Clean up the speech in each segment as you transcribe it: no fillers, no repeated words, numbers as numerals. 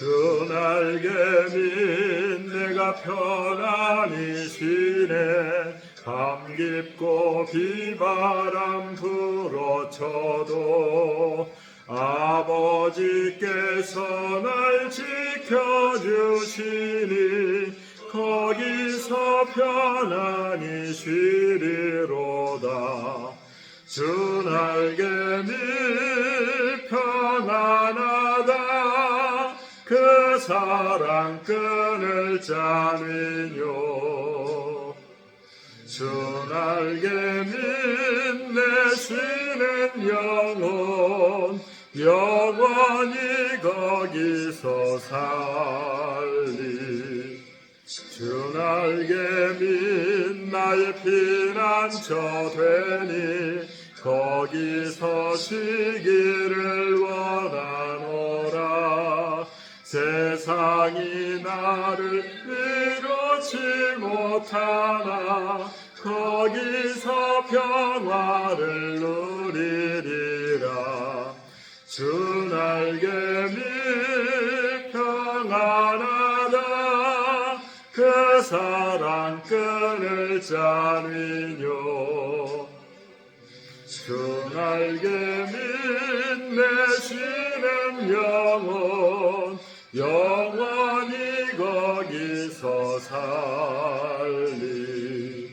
주 날개민 내가 편안히 쉬네. 밤 깊고 비바람 불어쳐도 아버지께서 날 지켜주시니 거기서 편안히 쉬리로다. 주 날개미 평안하다. 그 사랑 끈을 짜니요. 주 날개미 내 쉬는 영혼 영원히 거기서 살리. 주 날개미 나의 피난처 되니 거기서 쉬기를 원하노라. 세상이 나를 위로치 못하나 거기서 평화를 누리리라. 주 날개미 평안하다. 그 사랑 끈을 짜니요. 주 날개미 내 쉬는 영혼 영원히 거기서 살리.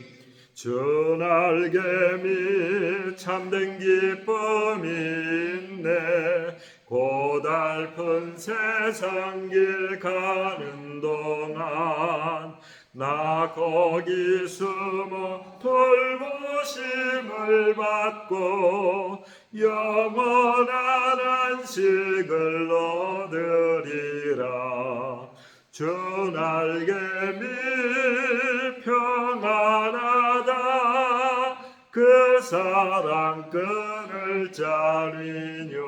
주 날개미 참된 기쁨이 있네. 고달픈 세상 길 가는 동안 나 거기 숨어 돌보심을 받고 영원한 안식을 얻으리라. 주 날개미 평안하다. 그 사랑 끈을 짜리뇨.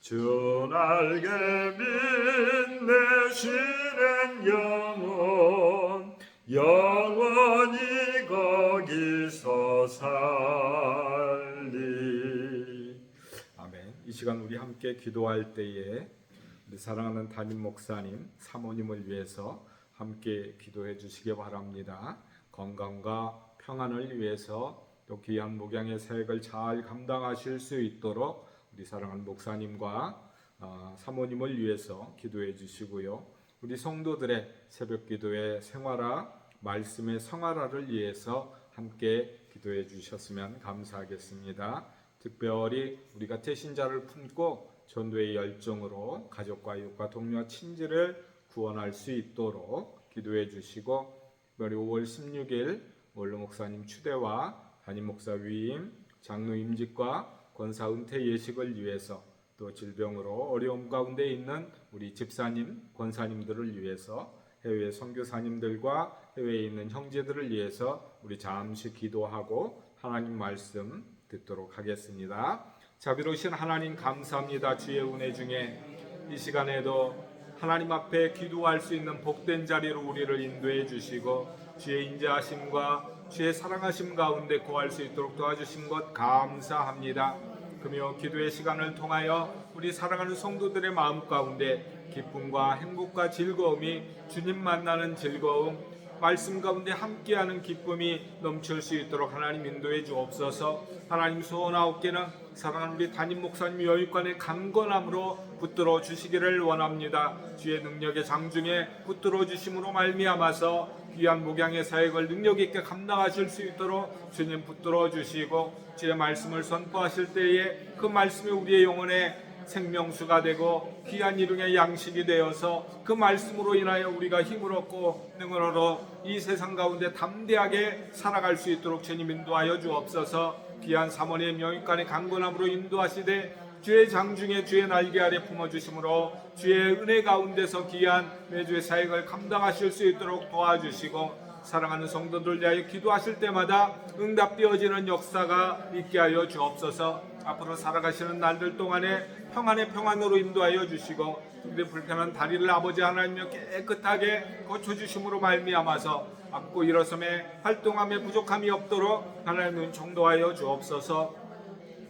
주 날개미 내 쉬는 영혼 영원히 거기서 살리. 아멘. 이 시간 우리 함께 기도할 때에 우리 사랑하는 담임 목사님, 사모님을 위해서 함께 기도해 주시기 바랍니다. 건강과 평안을 위해서 또 귀한 목양의 사역을 잘 감당하실 수 있도록 우리 사랑하는 목사님과 사모님을 위해서 기도해 주시고요. 우리 성도들의 새벽 기도의 생활화, 말씀의 성활화를 위해서 함께 기도해 주셨으면 감사하겠습니다. 특별히 우리가 태신자를 품고 전도의 열정으로 가족과 이웃과 동료와 친지를 구원할 수 있도록 기도해 주시고, 특별히 5월 16일 원로 목사님 추대와 담임 목사 위임, 장로 임직과 권사 은퇴 예식을 위해서, 또 질병으로 어려움 가운데 있는 우리 집사님, 권사님들을 위해서, 해외 선교사님들과 해외에 있는 형제들을 위해서 우리 잠시 기도하고 하나님 말씀 듣도록 하겠습니다. 자비로우신 하나님 감사합니다. 주의 은혜 중에 이 시간에도 하나님 앞에 기도할 수 있는 복된 자리로 우리를 인도해 주시고 주의 인자하심과 주의 사랑하심 가운데 거할 수 있도록 도와주신 것 감사합니다. 금요 기도의 시간을 통하여 우리 사랑하는 성도들의 마음 가운데 기쁨과 행복과 즐거움이, 주님 만나는 즐거움, 말씀 가운데 함께하는 기쁨이 넘칠 수 있도록 하나님 인도해 주옵소서. 하나님 소원하옵기는 사랑하는 우리 담임 목사님 여육관의 강건함으로 붙들어 주시기를 원합니다. 주의 능력의 장중에 붙들어 주심으로 말미암아서 귀한 목양의 사역을 능력 있게 감당하실 수 있도록 주님 붙들어 주시고, 주의 말씀을 선포하실 때에 그 말씀이 우리의 영혼에 생명수가 되고 귀한 일용의 양식이 되어서 그 말씀으로 인하여 우리가 힘을 얻고 능을 얻어 이 세상 가운데 담대하게 살아갈 수 있도록 주님 인도하여 주옵소서. 귀한 사모님 영육간의 강건함으로 인도하시되 주의 장중에 주의 날개 아래 품어주심으로 주의 은혜 가운데서 귀한 매주의 사역을 감당하실 수 있도록 도와주시고, 사랑하는 성도들 위하여 기도하실 때마다 응답되어지는 역사가 있게 하여 주옵소서. 앞으로 살아가시는 날들 동안에 평안의 평안으로 인도하여 주시고, 우리의 불편한 다리를 아버지 하나님여 깨끗하게 고쳐주심으로 말미암아서 앞고 일어섬에 활동함에 부족함이 없도록 하나님은 정도하여 주옵소서.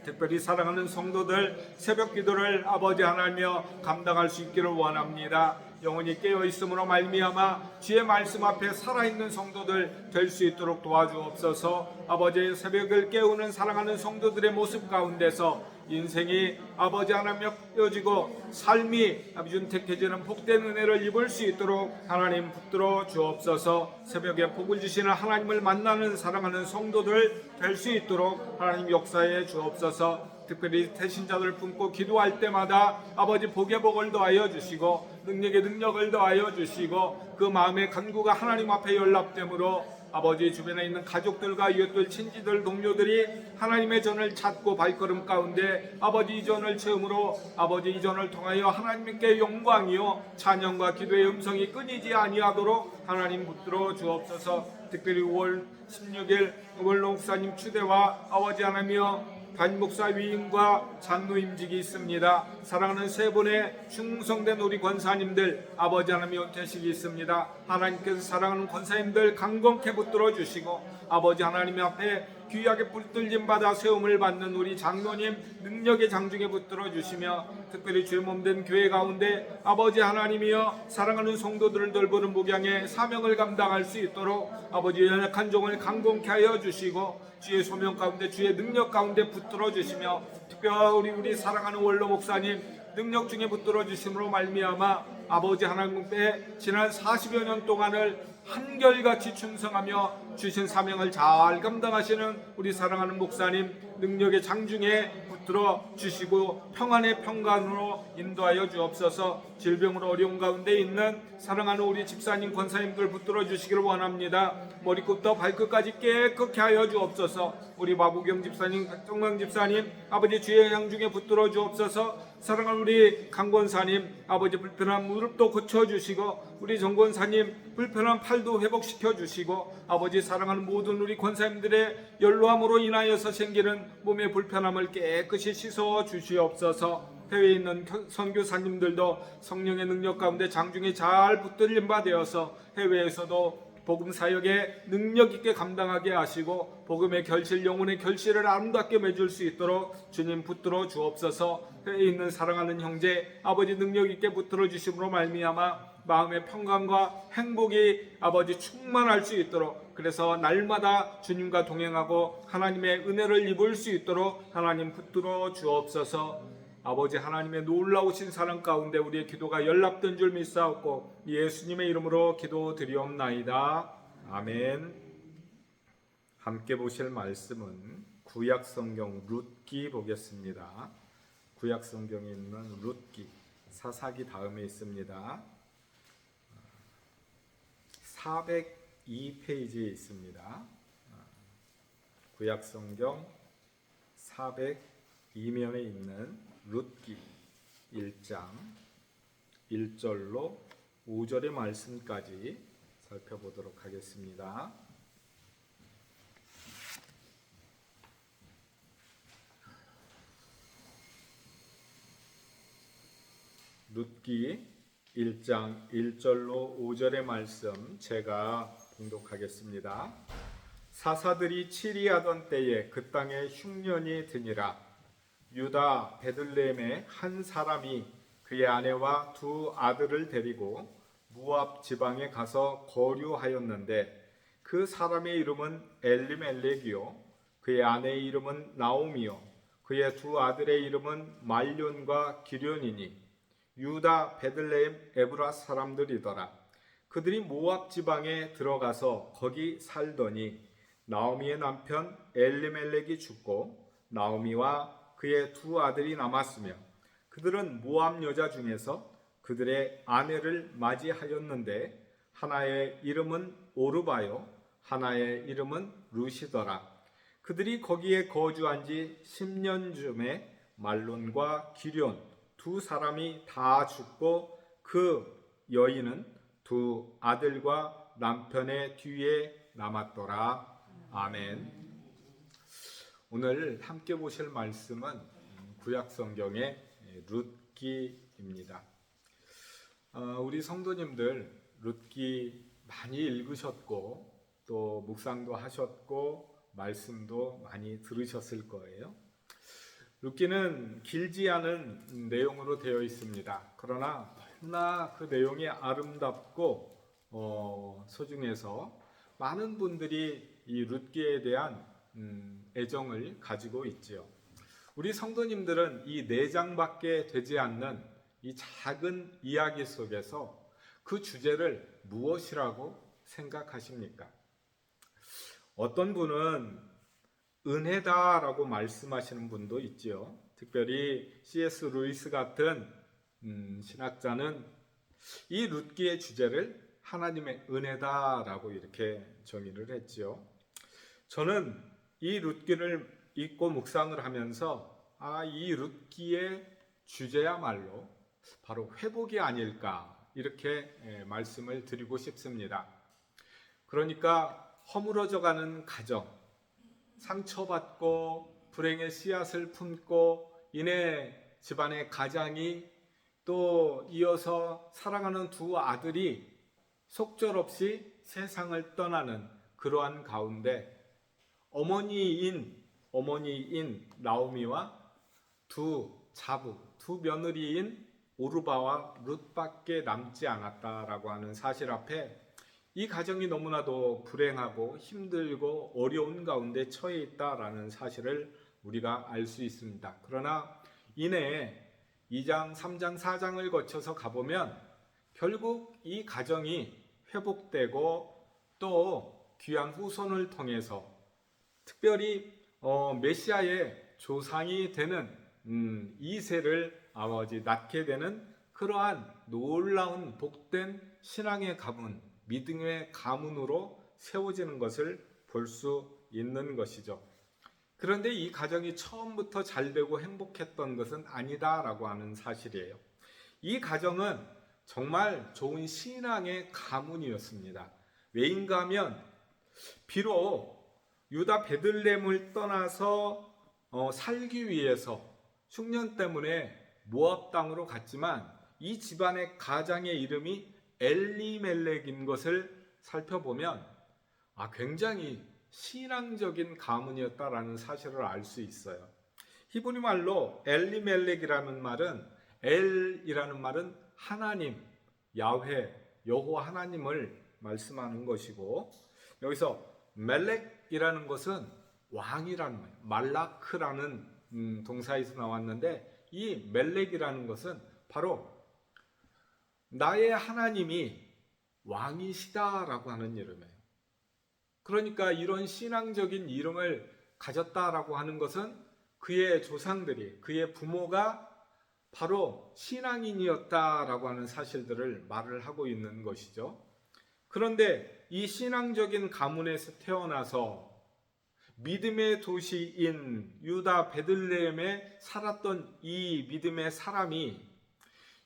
특별히 사랑하는 성도들 새벽 기도를 아버지 하나님여 감당할 수 있기를 원합니다. 영혼이 깨어 있음으로 말미암아 주의 말씀 앞에 살아있는 성도들 될 수 있도록 도와주옵소서. 아버지의 새벽을 깨우는 사랑하는 성도들의 모습 가운데서 인생이 아버지 하나님여 펴지고 삶이 아버지 윤택해지는 복된 은혜를 입을 수 있도록 하나님 붙들어 주옵소서. 새벽에 복을 주시는 하나님을 만나는 사랑하는 성도들 될 수 있도록 하나님 역사해 주옵소서. 특별히 태신자들을 품고 기도할 때마다 아버지 복의 복을 더하여 주시고 능력의 능력을 더하여 주시고 그 마음의 간구가 하나님 앞에 연락되므로 아버지 주변에 있는 가족들과 이웃들 친지들 동료들이 하나님의 전을 찾고 발걸음 가운데 아버지 이전을 체험으로 아버지 이전을 통하여 하나님께 영광이요 찬양과 기도의 음성이 끊이지 아니하도록 하나님 붙들어 주옵소서. 특별히 5월 16일 원로 목사님 추대와 아버지 하나님이여 담임 목사 위임과 장로 임직이 있습니다. 사랑하는 세 분의 충성된 우리 권사님들 아버지 하나님 은퇴식이 있습니다. 하나님께서 사랑하는 권사님들 강건케 붙들어 주시고 아버지 하나님 앞에 귀하게 붙들림 받아 세움을 받는 우리 장로님 능력의 장중에 붙들어 주시며 특별히 주의 몸된 교회 가운데 아버지 하나님이여 사랑하는 성도들을 돌보는 목양의 사명을 감당할 수 있도록 아버지 연약한 종을 강건케 하여 주시고 주의 소명 가운데 주의 능력 가운데 붙들어 주시며 특별히 우리 사랑하는 원로 목사님 능력 중에 붙들어 주심으로 말미암아 아버지 하나님께 지난 40여 년 동안을 한결같이 충성하며 주신 사명을 잘 감당하시는 우리 사랑하는 목사님 능력의 장중에 붙들어 주시고 평안의 평강으로 인도하여 주옵소서. 질병으로 어려운 가운데 있는 사랑하는 우리 집사님 권사님들 붙들어 주시기를 원합니다. 머리끝부터 발끝까지 깨끗게 하여 주옵소서. 우리 마부경 집사님 박정광 집사님 아버지 주의 향중에 붙들어 주옵소서. 사랑하는 우리 강권사님 아버지 불편한 무릎도 고쳐주시고 우리 정권사님 불편한 팔도 회복시켜 주시고 아버지 사랑하는 모든 우리 권사님들의 연로함으로 인하여서 생기는 몸의 불편함을 깨끗이 씻어 주시옵소서. 해외에 있는 선교사님들도 성령의 능력 가운데 장중에 잘 붙들림 받아서 해외에서도 복음 사역에 능력 있게 감당하게 하시고 복음의 결실 영혼의 결실을 아름답게 맺을 수 있도록 주님 붙들어 주옵소서. 해외에 있는 사랑하는 형제 아버지 능력 있게 붙들어 주심으로 말미암아 마음의 평강과 행복이 아버지 충만할 수 있도록 그래서 날마다 주님과 동행하고 하나님의 은혜를 입을 수 있도록 하나님 붙들어 주옵소서. 아버지 하나님의 놀라우신 사랑 가운데 우리의 기도가 연락된 줄 믿사옵고 예수님의 이름으로 기도드리옵나이다. 아멘. 함께 보실 말씀은 구약성경 룻기 보겠습니다. 구약성경에 있는 룻기 사사기 다음에 있습니다. 402페이지에 있습니다. 구약성경 402면에 있는 룻기 1장 1절로 5절의 말씀까지 살펴보도록 하겠습니다. 룻기 1장 1절로 5절의 말씀 제가 봉독하겠습니다. 사사들이 치리하던 때에 그 땅에 흉년이 드니라. 유다 베들레헴의 한 사람이 그의 아내와 두 아들을 데리고 모압 지방에 가서 거류하였는데 그 사람의 이름은 엘리멜렉이요 그의 아내의 이름은 나오미요 그의 두 아들의 이름은 말륜과 기련이니 유다 베들레헴 에브라 사람들이더라. 그들이 모압 지방에 들어가서 거기 살더니 나오미의 남편 엘리멜렉이 죽고 나오미와 그의 두 아들이 남았으며 그들은 모압 여자 중에서 그들의 아내를 맞이하였는데 하나의 이름은 오르바요 하나의 이름은 루시더라. 그들이 거기에 거주한 지 10년쯤에 말론과 기련 두 사람이 다 죽고 그 여인은 두 아들과 남편의 뒤에 남았더라. 아멘. 오늘 함께 보실 말씀은 구약성경의 룻기입니다. 우리 성도님들 룻기 많이 읽으셨고 또 묵상도 하셨고 말씀도 많이 들으셨을 거예요. 룻기는 길지 않은 내용으로 되어 있습니다. 그러나 너무나 그 내용이 아름답고 소중해서 많은 분들이 이 룻기에 대한 애정을 가지고 있지요. 우리 성도님들은 이 4장밖에 되지 않는 이 작은 이야기 속에서 그 주제를 무엇이라고 생각하십니까? 어떤 분은 은혜다라고 말씀하시는 분도 있지요. 특별히 C.S. 루이스 같은 신학자는 이 룻기의 주제를 하나님의 은혜다라고 이렇게 정의를 했지요. 저는 이 룻기를 읽고 묵상을 하면서 이 룻기의 주제야말로 바로 회복이 아닐까 이렇게 말씀을 드리고 싶습니다. 그러니까 허물어져가는 가정, 상처받고 불행의 씨앗을 품고 이내 집안의 가장이 또 이어서 사랑하는 2 아들이 속절없이 세상을 떠나는 그러한 가운데 어머니인 나오미와 2 자부, 2 며느리인 오르바와 룻밖에 남지 않았다라고 하는 사실 앞에 이 가정이 너무나도 불행하고 힘들고 어려운 가운데 처해 있다라는 사실을 우리가 알 수 있습니다. 그러나 이내 2장, 3장, 4장을 거쳐서 가보면 결국 이 가정이 회복되고 또 귀한 후손을 통해서 특별히 메시아의 조상이 되는 이세를 아버지 낳게 되는 그러한 놀라운 복된 신앙의 가문, 믿음의 가문으로 세워지는 것을 볼 수 있는 것이죠. 그런데 이 가정이 처음부터 잘되고 행복했던 것은 아니다라고 하는 사실이에요. 이 가정은 정말 좋은 신앙의 가문이었습니다. 왜인가 하면 비록 유다 베들레헴을 떠나서 살기 위해서 흉년 때문에 모압 땅으로 갔지만 이 집안의 가장의 이름이 엘리멜렉인 것을 살펴보면 굉장히 신앙적인 가문이었다라는 사실을 알 수 있어요. 히브리 말로 엘리멜렉이라는 말은 엘이라는 말은 하나님, 야훼, 여호와 하나님을 말씀하는 것이고 여기서 멜렉이라는 것은 왕이라는 말, 말라크라는 동사에서 나왔는데 이 멜렉이라는 것은 바로 나의 하나님이 왕이시다라고 하는 이름이에요. 그러니까 이런 신앙적인 이름을 가졌다라고 하는 것은 그의 조상들이, 그의 부모가 바로 신앙인이었다라고 하는 사실들을 말을 하고 있는 것이죠. 그런데 이 신앙적인 가문에서 태어나서 믿음의 도시인 유다 베들레헴에 살았던 이 믿음의 사람이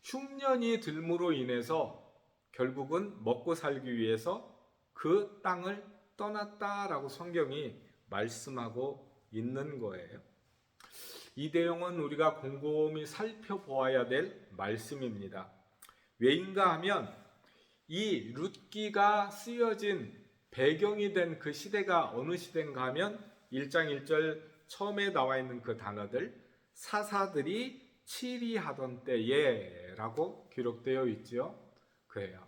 흉년이 들므로 인해서 결국은 먹고 살기 위해서 그 땅을 떠났다라고 성경이 말씀하고 있는 거예요. 이 내용은 우리가 곰곰이 살펴보아야 될 말씀입니다. 왜인가 하면 이 룻기가 쓰여진 배경이 된 그 시대가 어느 시대인가 하면 1장 1절 처음에 나와 있는 그 단어들 사사들이 치리하던 때에 라고 기록되어 있지요. 그래요.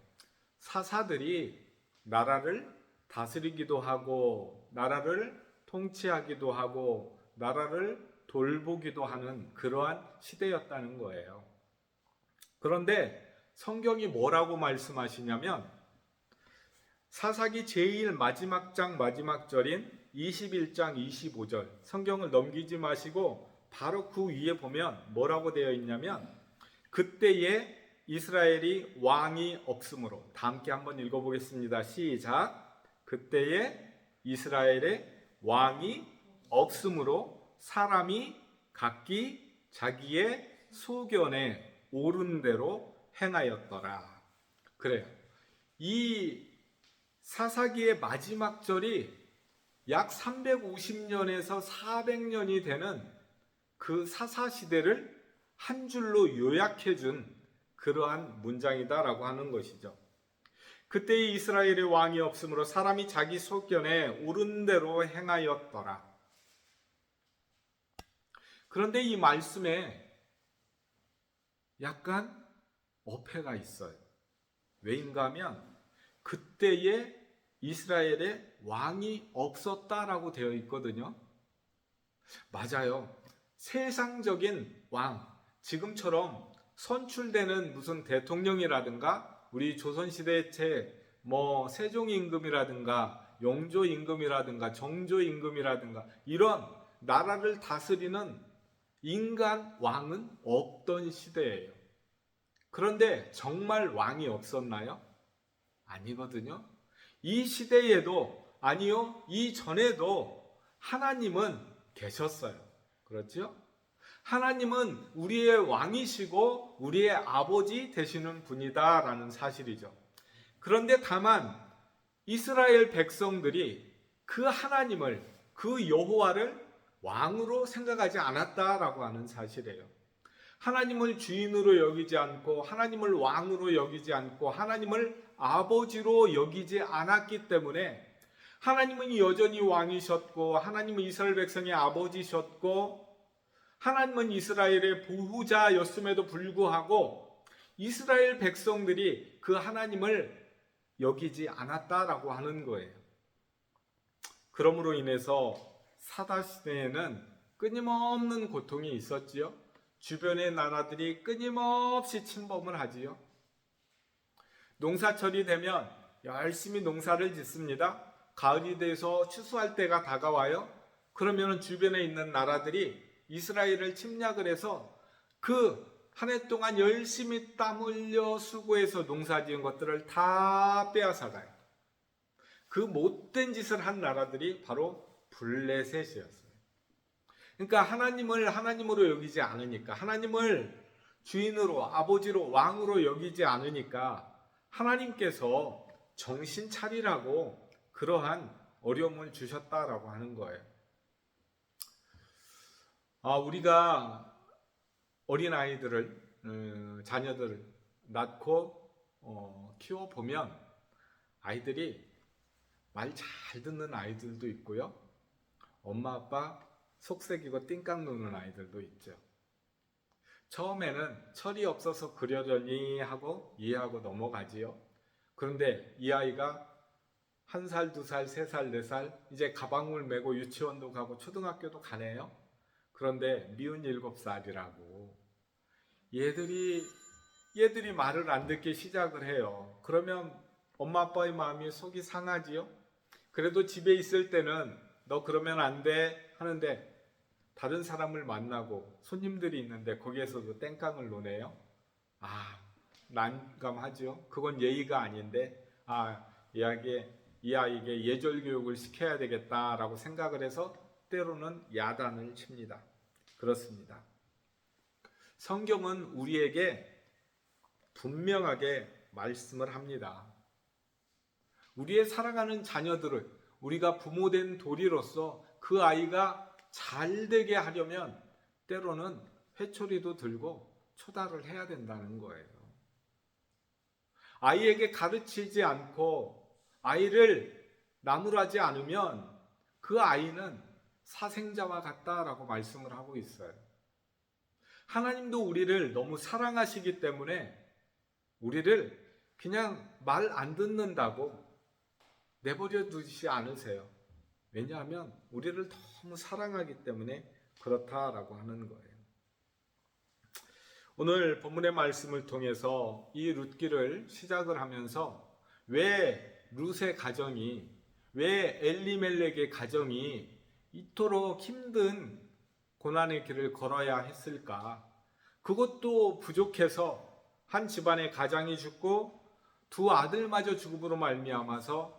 사사들이 나라를 다스리기도 하고 나라를 통치하기도 하고 나라를 돌보기도 하는 그러한 시대였다는 거예요. 그런데 성경이 뭐라고 말씀하시냐면 사사기 제일 마지막 장 마지막 절인 21장 25절 성경을 넘기지 마시고 바로 그 위에 보면 뭐라고 되어 있냐면 그때에 이스라엘이 왕이 없으므로 다 함께 한번 읽어보겠습니다. 시작. 그때에 이스라엘의 왕이 없으므로 사람이 각기 자기의 소견에 옳은 대로 행하였더라. 그래요. 이 사사기의 마지막 절이 약 350년에서 400년이 되는 그 사사시대를 한 줄로 요약해 준 그러한 문장이다라고 하는 것이죠. 그때 이스라엘의 왕이 없으므로 사람이 자기 소견에 옳은 대로 행하였더라. 그런데 이 말씀에 약간 어폐가 있어요. 왜인가 하면 그때에 이스라엘에 왕이 없었다라고 되어 있거든요. 맞아요. 세상적인 왕, 지금처럼 선출되는 무슨 대통령이라든가 우리 조선시대 세종임금이라든가 영조임금이라든가 정조임금이라든가 이런 나라를 다스리는 인간 왕은 없던 시대예요. 그런데 정말 왕이 없었나요? 아니거든요. 이 시대에도 아니요, 이전에도 하나님은 계셨어요. 그렇죠? 하나님은 우리의 왕이시고 우리의 아버지 되시는 분이다라는 사실이죠. 그런데 다만 이스라엘 백성들이 그 하나님을, 그 여호와를 왕으로 생각하지 않았다라고 하는 사실이에요. 하나님을 주인으로 여기지 않고 하나님을 왕으로 여기지 않고 하나님을 아버지로 여기지 않았기 때문에 하나님은 여전히 왕이셨고 하나님은 이스라엘 백성의 아버지셨고 하나님은 이스라엘의 보호자였음에도 불구하고 이스라엘 백성들이 그 하나님을 여기지 않았다라고 하는 거예요. 그러므로 인해서 사다시대에는 끊임없는 고통이 있었지요. 주변의 나라들이 끊임없이 침범을 하지요. 농사철이 되면 열심히 농사를 짓습니다. 가을이 돼서 추수할 때가 다가와요. 그러면 주변에 있는 나라들이 이스라엘을 침략을 해서 그 한 해 동안 열심히 땀 흘려 수고해서 농사 지은 것들을 다 빼앗아가요. 그 못된 짓을 한 나라들이 바로 블레셋이었어요. 그러니까 하나님을 하나님으로 여기지 않으니까, 하나님을 주인으로, 아버지로, 왕으로 여기지 않으니까 하나님께서 정신 차리라고 그러한 어려움을 주셨다라고 하는 거예요. 우리가 어린아이들을, 자녀들을 낳고 키워보면 아이들이 말 잘 듣는 아이들도 있고요. 엄마 아빠 속색이고 띵깡 노는 아이들도 있죠. 처음에는 철이 없어서 그러려니 하고 이해하고 넘어가지요. 그런데 이 아이가 1살, 2살, 3살, 4살 이제 가방을 메고 유치원도 가고 초등학교도 가네요. 그런데 미운 7살이라고 얘들이 말을 안 듣기 시작을 해요. 그러면 엄마 아빠의 마음이 속이 상하지요. 그래도 집에 있을 때는 너 그러면 안 돼 하는데 다른 사람을 만나고 손님들이 있는데 거기에서도 땡깡을 노네요. 난감하죠. 그건 예의가 아닌데 이 아이에게 예절 교육을 시켜야 되겠다라고 생각을 해서 때로는 야단을 칩니다. 그렇습니다. 성경은 우리에게 분명하게 말씀을 합니다. 우리의 사랑하는 자녀들을 우리가 부모된 도리로서 그 아이가 잘 되게 하려면 때로는 회초리도 들고 초달을 해야 된다는 거예요. 아이에게 가르치지 않고 아이를 나무라지 않으면 그 아이는 사생자와 같다라고 말씀을 하고 있어요. 하나님도 우리를 너무 사랑하시기 때문에 우리를 그냥 말 안 듣는다고 내버려 두지 않으세요. 왜냐하면 우리를 너무 사랑하기 때문에 그렇다라고 하는 거예요. 오늘 본문의 말씀을 통해서 이 룻기를 시작을 하면서 왜 룻의 가정이, 왜 엘리멜렉의 가정이 이토록 힘든 고난의 길을 걸어야 했을까? 그것도 부족해서 한 집안의 가장이 죽고 두 아들마저 죽음으로 말미암아서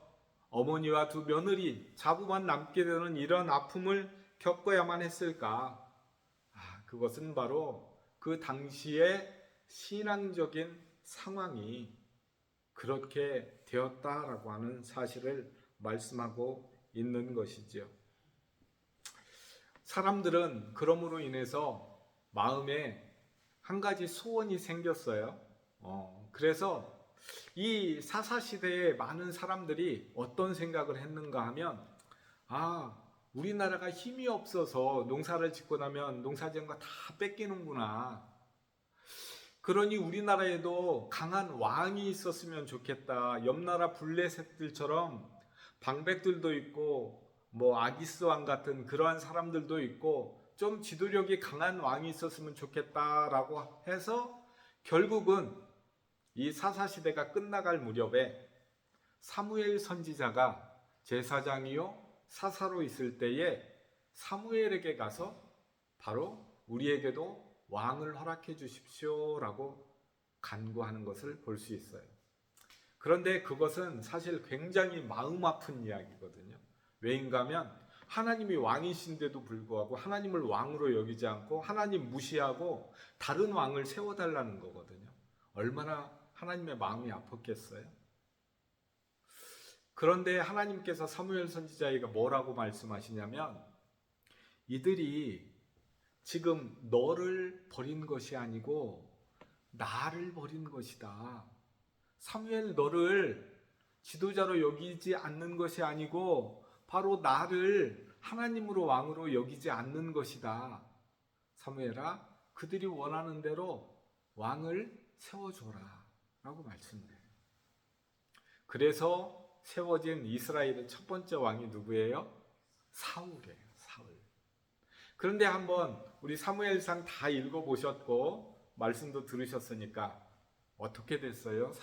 어머니와 두 며느리 자부만 남게 되는 이런 아픔을 겪어야만 했을까? 그것은 바로 그 당시의 신앙적인 상황이 그렇게 되었다라고 하는 사실을 말씀하고 있는 것이죠. 사람들은 그러므로 인해서 마음에 한 가지 소원이 생겼어요. 그래서 이 사사시대에 많은 사람들이 어떤 생각을 했는가 하면 우리나라가 힘이 없어서 농사를 짓고 나면 농사지은 거 다 뺏기는구나. 그러니 우리나라에도 강한 왕이 있었으면 좋겠다. 옆나라 블레셋들처럼 방백들도 있고 뭐 아기스 왕 같은 그러한 사람들도 있고 좀 지도력이 강한 왕이 있었으면 좋겠다라고 해서 결국은 이 사사시대가 끝나갈 무렵에 사무엘 선지자가 제사장이요 사사로 있을 때에 사무엘에게 가서 바로 우리에게도 왕을 허락해 주십시오라고 간구하는 것을 볼 수 있어요. 그런데 그것은 사실 굉장히 마음 아픈 이야기거든요. 왜인가 하면 하나님이 왕이신데도 불구하고 하나님을 왕으로 여기지 않고 하나님 무시하고 다른 왕을 세워달라는 거거든요. 얼마나 하나님의 마음이 아팠겠어요? 그런데 하나님께서 사무엘 선지자에게 뭐라고 말씀하시냐면 이들이 지금 너를 버린 것이 아니고 나를 버린 것이다. 사무엘 너를 지도자로 여기지 않는 것이 아니고 바로 나를 하나님으로 왕으로 여기지 않는 것이다. 사무엘아, 그들이 원하는 대로 왕을 세워줘라 라고 말씀해요. 그래서 세워진 이스라엘의 첫 번째 왕이 누구예요? 사울이에요. 사울. 그런데 한번 우리 사무엘상 다 읽어보셨고 말씀도 들으셨으니까 어떻게 됐어요?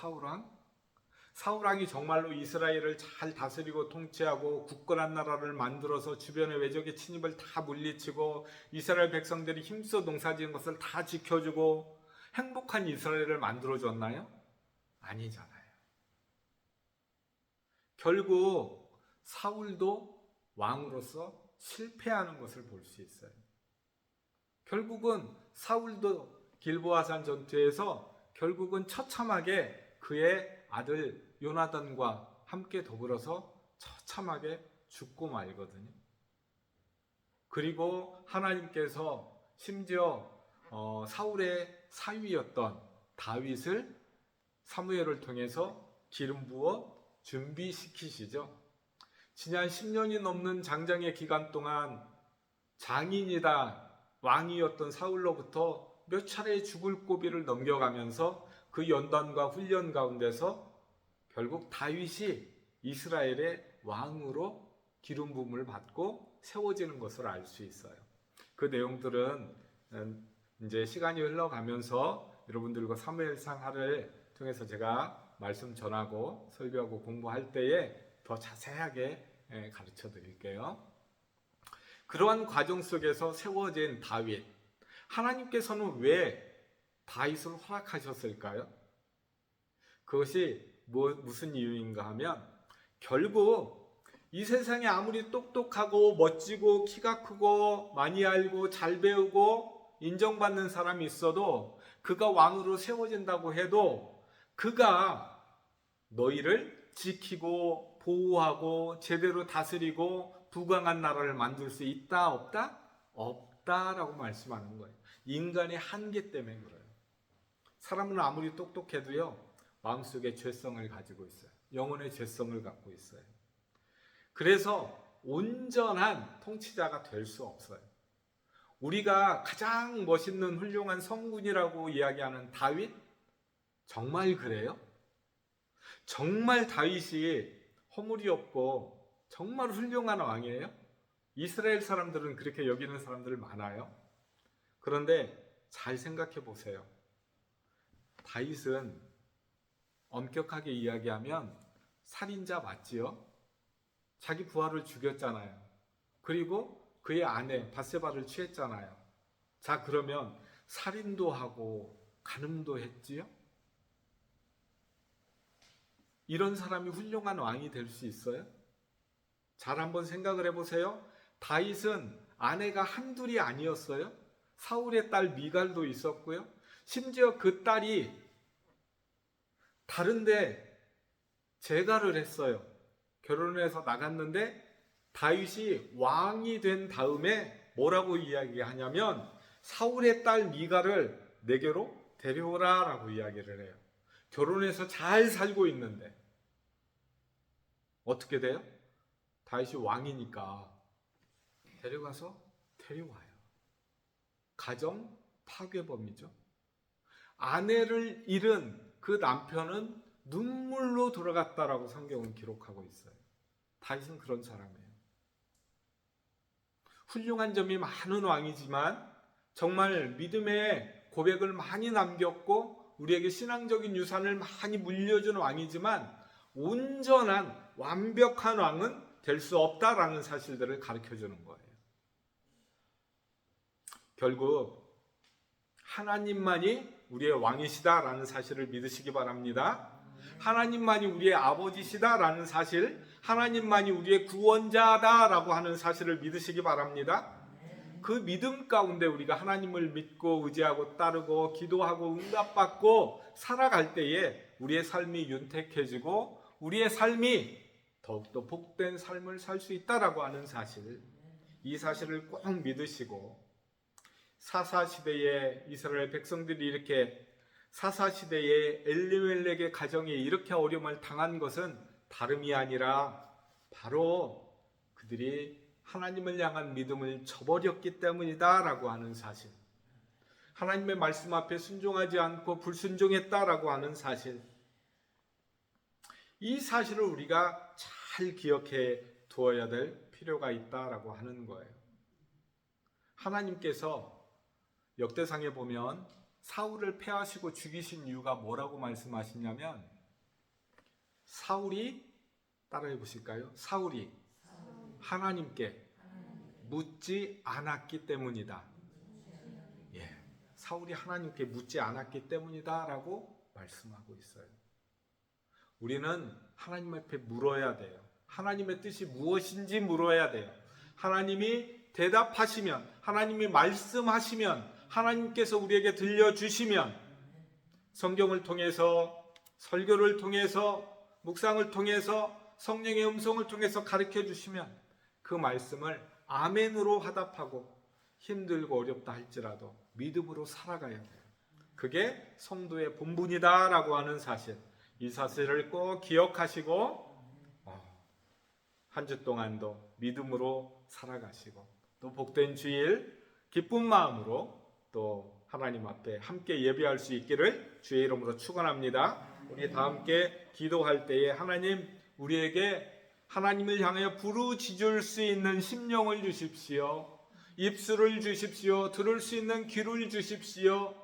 사울왕이 정말로 이스라엘을 잘 다스리고 통치하고 굳건한 나라를 만들어서 주변의 외적의 침입을 다 물리치고 이스라엘 백성들이 힘써 농사지은 것을 다 지켜주고 행복한 이스라엘을 만들어줬나요? 아니잖아요. 결국 사울도 왕으로서 실패하는 것을 볼 수 있어요. 결국은 사울도 길보아산 전투에서 결국은 처참하게 그의 아들 요나단과 함께 더불어서 처참하게 죽고 말거든요. 그리고 하나님께서 심지어 사울의 사위였던 다윗을 사무엘을 통해서 기름 부어 준비시키시죠. 지난 10년이 넘는 장정의 기간 동안 장인이다 왕이었던 사울로부터 몇 차례 죽을 고비를 넘겨가면서 그 연단과 훈련 가운데서 결국 다윗이 이스라엘의 왕으로 기름 부음을 받고 세워지는 것을 알 수 있어요. 그 내용들은 이제 시간이 흘러가면서 여러분들과 사무엘상 하를 통해서 제가 말씀 전하고 설교하고 공부할 때에 더 자세하게 가르쳐 드릴게요. 그러한 과정 속에서 세워진 다윗, 하나님께서는 왜 다윗을 허락하셨을까요? 그것이 무슨 이유인가 하면 결국 이 세상에 아무리 똑똑하고 멋지고 키가 크고 많이 알고 잘 배우고 인정받는 사람이 있어도 그가 왕으로 세워진다고 해도 그가 너희를 지키고 보호하고 제대로 다스리고 부강한 나라를 만들 수 있다 없다? 없다라고 말씀하는 거예요. 인간의 한계 때문에 그래요. 사람은 아무리 똑똑해도요 마음속에 죄성을 가지고 있어요. 영혼의 죄성을 갖고 있어요. 그래서 온전한 통치자가 될 수 없어요. 우리가 가장 멋있는 훌륭한 성군이라고 이야기하는 다윗, 정말 그래요? 정말 다윗이 허물이 없고 정말 훌륭한 왕이에요? 이스라엘 사람들은 그렇게 여기는 사람들 많아요. 그런데 잘 생각해 보세요. 다윗은 엄격하게 이야기하면 살인자 맞지요? 자기 부하를 죽였잖아요. 그리고 그의 아내 바세바를 취했잖아요. 자, 그러면 살인도 하고 간음도 했지요? 이런 사람이 훌륭한 왕이 될 수 있어요? 잘 한번 생각을 해보세요. 다윗은 아내가 한둘이 아니었어요. 사울의 딸 미갈도 있었고요. 심지어 그 딸이 다른데 재가를 했어요. 결혼해서 나갔는데 다윗이 왕이 된 다음에 뭐라고 이야기하냐면 사울의 딸 미갈을 내게로 데려오라 라고 이야기를 해요. 결혼해서 잘 살고 있는데 어떻게 돼요? 다윗이 왕이니까 데려가서 데려와요. 가정 파괴범이죠. 아내를 잃은 그 남편은 눈물로 돌아갔다라고 성경은 기록하고 있어요. 다윗은 그런 사람이에요. 훌륭한 점이 많은 왕이지만 정말 믿음의 고백을 많이 남겼고 우리에게 신앙적인 유산을 많이 물려준 왕이지만 온전한 완벽한 왕은 될 수 없다라는 사실들을 가르쳐주는 거예요. 결국 하나님만이 우리의 왕이시다라는 사실을 믿으시기 바랍니다. 하나님만이 우리의 아버지시다라는 사실, 하나님만이 우리의 구원자다라고 하는 사실을 믿으시기 바랍니다. 그 믿음 가운데 우리가 하나님을 믿고 의지하고 따르고 기도하고 응답받고 살아갈 때에 우리의 삶이 윤택해지고 우리의 삶이 더욱더 복된 삶을 살 수 있다라고 하는 사실, 이 사실을 꼭 믿으시고 사사시대에 이스라엘 백성들이 이렇게 사사시대에 엘리멜렉의 가정이 이렇게 어려움을 당한 것은 다름이 아니라 바로 그들이 하나님을 향한 믿음을 저버렸기 때문이다라고 하는 사실, 하나님의 말씀 앞에 순종하지 않고 불순종했다라고 하는 사실, 이 사실을 우리가 잘 기억해 두어야 될 필요가 있다라고 하는 거예요. 하나님께서 역대상에 보면 사울을 패하시고 죽이신 이유가 뭐라고 말씀하시냐면 사울이, 따라해 보실까요? 사울이 하나님께 묻지 않았기 때문이다. 예, 사울이 하나님께 묻지 않았기 때문이다라고 말씀하고 있어요. 우리는 하나님 앞에 물어야 돼요. 하나님의 뜻이 무엇인지 물어야 돼요. 하나님이 대답하시면, 하나님이 말씀하시면, 하나님께서 우리에게 들려주시면 성경을 통해서, 설교를 통해서, 묵상을 통해서, 성령의 음성을 통해서 가르쳐 주시면 그 말씀을 아멘으로 화답하고 힘들고 어렵다 할지라도 믿음으로 살아가야 돼요. 그게 성도의 본분이다라고 하는 사실, 이 사실을 꼭 기억하시고 한 주 동안도 믿음으로 살아가시고 또 복된 주일 기쁜 마음으로 또 하나님 앞에 함께 예배할 수 있기를 주의 이름으로 축원합니다. 우리 다 함께 기도할 때에 하나님, 우리에게 하나님을 향하여 부르짖을 수 있는 심령을 주십시오. 입술을 주십시오. 들을 수 있는 귀를 주십시오.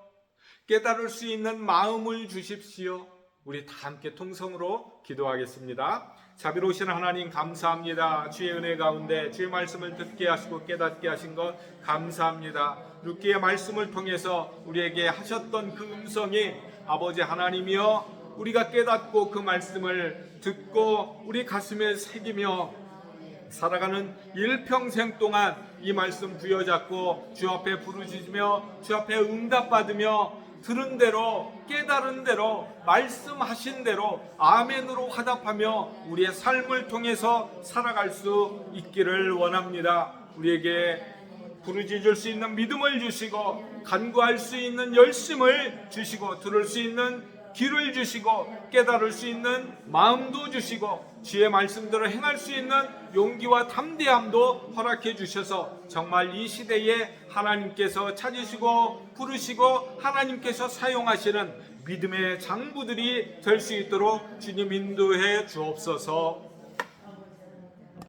깨달을 수 있는 마음을 주십시오. 우리 다 함께 통성으로 기도하겠습니다. 자비로우신 하나님 감사합니다. 주의 은혜 가운데 주의 말씀을 듣게 하시고 깨닫게 하신 것 감사합니다. 룻기의 말씀을 통해서 우리에게 하셨던 그 음성이 아버지 하나님이여, 우리가 깨닫고 그 말씀을 듣고 우리 가슴에 새기며 살아가는 일평생 동안 이 말씀 부여잡고 주 앞에 부르짖으며 주 앞에 응답받으며 들은 대로 깨달은 대로 말씀하신 대로 아멘으로 화답하며 우리의 삶을 통해서 살아갈 수 있기를 원합니다. 우리에게 부르짖을 수 있는 믿음을 주시고 간구할 수 있는 열심을 주시고 들을 수 있는 귀를 주시고 깨달을 수 있는 마음도 주시고 주의 말씀대로 행할 수 있는 용기와 담대함도 허락해 주셔서 정말 이 시대에 하나님께서 찾으시고 부르시고 하나님께서 사용하시는 믿음의 장부들이 될 수 있도록 주님 인도해 주옵소서.